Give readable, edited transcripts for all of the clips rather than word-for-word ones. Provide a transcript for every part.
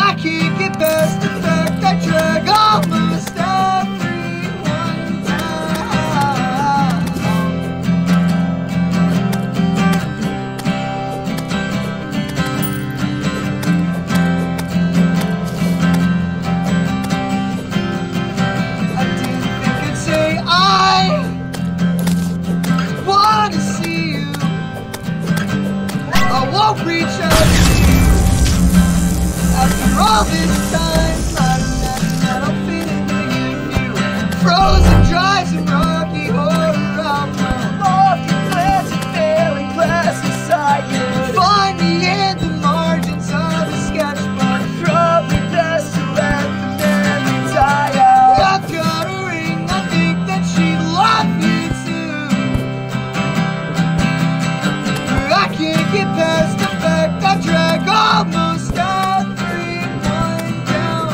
I can't get past the fact I drag almost everyone down. I didn't think I'd say I want to see you. I won't reach out to you. After all this time, I'm not fit in the view. Frozen drives and rocky horror outbound. Lofty plans and failing class society. Find me in the margins of the sketchbook. Probably best to let the memory die out. I've got a ring, I think that she'd love you too. But I can't get past the fact I drag almost everyone down.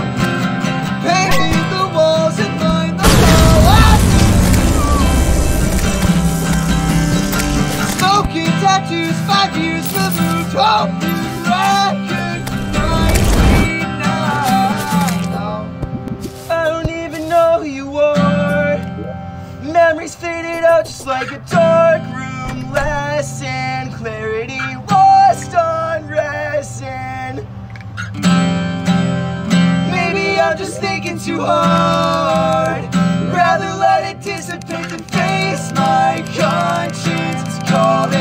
Painted the walls and lined the hall after. Smoking tattoos, 5 years removed. Hope you recognize me now. I don't even know who you are. Memories faded out just like a dark room lesson. Clarity lost on resin. Maybe I'm just thinking too hard. Rather let it dissipate than face my conscience. It's called